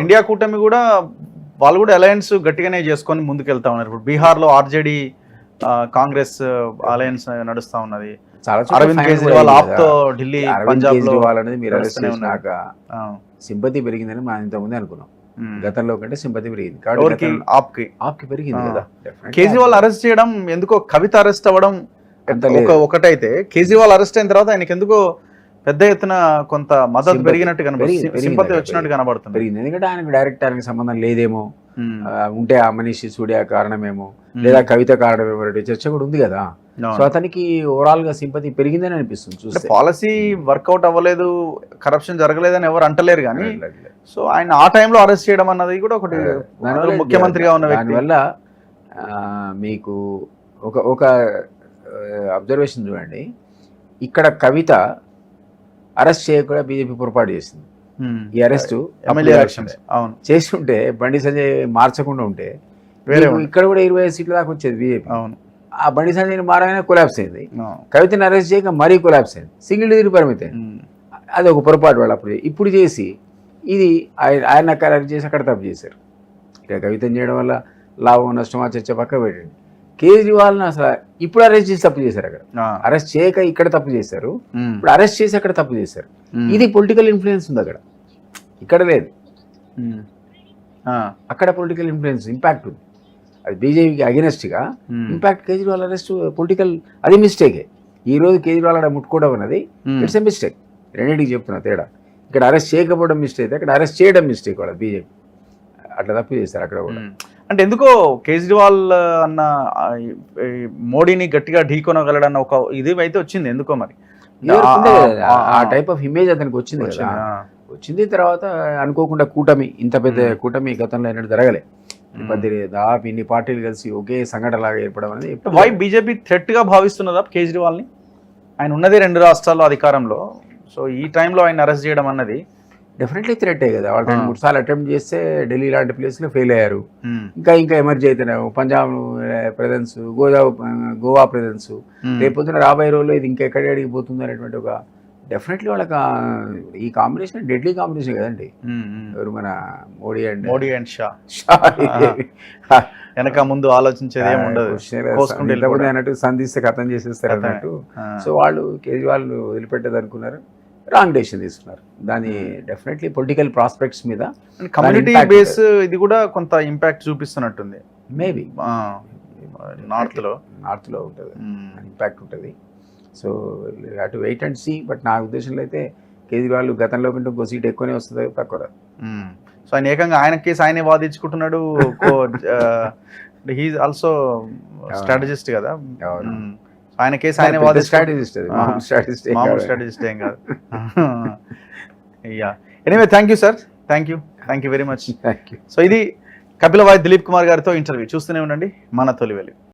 India కూటమి కూడా వాళ్ళు కూడా అలయన్స్ గట్టిగానే చేసుకొని ముందుకెళ్తా ఉన్నారు. ఇప్పుడు బీహార్లో ఆర్జేడీ కాంగ్రెస్ అలయన్స్ నడుస్తా ఉన్నది. అరవింద్ కేజ్రీవాల్ ఆప్తో ఢిల్లీ పంజాబ్ లో అనేది మీరు అరెస్ట్ చేసినాక సింపతి పెరిగిందని మనం ఇంతకుముందే అనుకున్నాం. గతంలో కంటే సింపతి పెరిగింది కాబట్టి ఆప్కి పెరిగింది కదా. కేజ్రీవాల్ అరెస్ట్ చేయడం ఎందుకో, కవిత అరెస్ట్ అవ్వడం ఒకటైతే కేజ్రీవాల్ అరెస్ట్ అయిన తర్వాత ఆయనకి ఎందుకో పెద్ద ఎత్తున కొంత మద్దతు పెరిగినట్టు కనబడుతుంది, సింపతి వచ్చినట్టు కనబడుతుంది. పెరిగింది ఎందుకంటే ఆయనకు డైరెక్ట్ ఆయనకి సంబంధం లేదేమో, ఉంటే ఆ మనీష్ సిసోడియా కారణమేమో లేదా కవిత కారణమేమో చర్చ కూడా ఉంది కదా. సో అతనికి ఓవరాల్ గా సింపతి పెరిగిందని అనిపిస్తుంది చూస్తే. పాలసీ వర్కౌట్ అవ్వలేదు, కరప్షన్ జరగలేదని ఎవరు అంటలేరు కానీ, సో ఆయన ఆ టైంలో అరెస్ట్ చేయడం అన్నది కూడా ఒకటి, ముఖ్యమంత్రిగా ఉన్న వ్యక్తి. దానివల్ల మీకు ఒక అబ్జర్వేషన్ చూడండి, ఇక్కడ కవిత అరెస్ట్ చేయకుండా బీజేపీ పొరపాటు చేసింది. ఈ అరెస్టు ఎమ్మెల్యే ఎలక్షన్స్ చేస్తుంటే బండి సంజయ్ మార్చకుండా ఉంటే ఇక్కడ కూడా 25 సీట్ల దాకా వచ్చేది బీజేపీ. అవును, ఆ బండి సంజయ్ని మారగానే కొలాప్స్ అయింది. కవితని అరెస్ట్ చేయక మరీ కొలాప్స్ అయింది, సింగిల్ డిగ్రీ పరిమితం. అది ఒక పొరపాటు వాళ్ళు అప్పుడు. ఇప్పుడు చేసి ఇది ఆయన అరెస్ట్ చేసి అక్కడ తప్పు చేశారు. ఇక కవితని చేయడం వల్ల లాభం నష్టమా చర్చ పక్క పెట్టండి. కేజ్రీవాల్ని అసలు ఇప్పుడు అరెస్ట్ చేసి తప్పు చేశారు. అక్కడ అరెస్ట్ చేయక ఇక్కడ తప్పు చేశారు, ఇప్పుడు అరెస్ట్ చేసి అక్కడ తప్పు చేశారు. ఇది పొలిటికల్ ఇన్ఫ్లుయెన్స్ ఉంది అక్కడ, ఇక్కడ లేదు. అక్కడ పొలిటికల్ ఇన్ఫ్లుయెన్స్ ఇంపాక్ట్ ఉంది. అది బీజేపీకి అగెనెస్ట్గా ఇంపాక్ట్. కేజ్రీవాల్ అరెస్ట్ పొలిటికల్, అది మిస్టేకే. ఈ రోజు కేజ్రీవాల్ అక్కడ ముట్టుకోవడం అనేది ఇట్స్ ఎ మిస్టేక్. రెండింటికి చెప్తున్నా తేడా. ఇక్కడ అరెస్ట్ చేయకపోవడం మిస్టేక్, అక్కడ అరెస్ట్ చేయడం మిస్టేక్. వాళ్ళ బీజేపీ అట్లా తప్పు చేశారు అక్కడ కూడా. అంటే ఎందుకో కేజ్రీవాల్ అన్న మోడీని గట్టిగా ఢీకొనగలడన్న ఒక ఇది అయితే వచ్చింది ఎందుకో మరి. ఆ టైప్ ఆఫ్ ఇమేజ్ అతనికి వచ్చింది కదా. వచ్చింది తర్వాత అనుకోకుండా కూటమి, ఇంత పెద్ద కూటమి గతంలో అయినట్టు జరగలే. దాదాపు ఇన్ని పార్టీలు కలిసి ఒకే సంఘటనలాగా ఏర్పడడం అనేది. వై బీజేపీ థ్రెట్ గా భావిస్తున్నదా కేజ్రీవాల్ని? ఆయన ఉన్నది 2 రాష్ట్రాల్లో అధికారంలో, సో ఈ టైంలో ఆయన అరెస్ట్ చేయడం అన్నది డెఫినెట్లీ థ్రెటే కదా. వాళ్ళు 2-3 సార్లు అటెంప్ట్ చేస్తే ఢిల్లీ లాంటి ప్లేస్లో ఫెయిల్ అయ్యారు. ఇంకా ఎమర్జీ అవుతున్నారు. పంజాబ్ ప్రెజెన్స్, గోవా ప్రెజెన్స్, రేపొద్దున రాబోయే రోజుల్లో ఇది ఇంకా ఎక్కడ అడిగిపోతుంది అనేటువంటి ఒక డెఫినెట్లీ వాళ్ళకి ఈ కాంబినేషన్ డెడ్లీ కాంబినేషన్ కదండి. ఎవరు మన మోడీ అండ్ షా వెనక ముందు ఆలోచించేది ఏమి ఉండదు అన్నట్టు సంధిస్తే కథం చేసేస్తారు అన్నట్టు. సో వాళ్ళు కేజ్రీవాల్ వదిలిపెట్టేది అనుకున్నారు, రాంగ్ డెసిషన్ తీసుకున్నారు. దాని డెఫినెట్లీ పొలిటికల్ ప్రాస్పెక్ట్స్ మీద కమ్యూనిటీ బేస్ ఇది కూడా కొంత ఇంపాక్ట్ చూపిస్తున్నట్టుంది. మేబీ నార్త్ లో ఉంటుంది, ఇంపాక్ట్ ఉంటుంది. సో అటు వెయిట్ అండ్ సీ. బట్ నా ఉద్దేశంలో అయితే కేజ్రీవాల్ గతంలో కంటే ఇంకో సీట్ ఎక్కువనే వస్తుంది, తక్కువ రాదు. సో ఆయన ఏకంగా ఆయన కేసు ఆయనే వాదించుకుంటున్నాడు. హీ ఆల్సో స్ట్రాటజిస్ట్ కదా, ఆయన కేసు ఆయన స్ట్రాటజిస్ట్ స్ట్రాటజిస్ట్ ఏం కాదు. Anyway thank you sir, thank you very much. So ఇది కపిల వాయి దిలీప్ కుమార్ గారితో ఇంటర్వ్యూ. చూస్తూనే ఉండండి మన తొలి వెలుగు.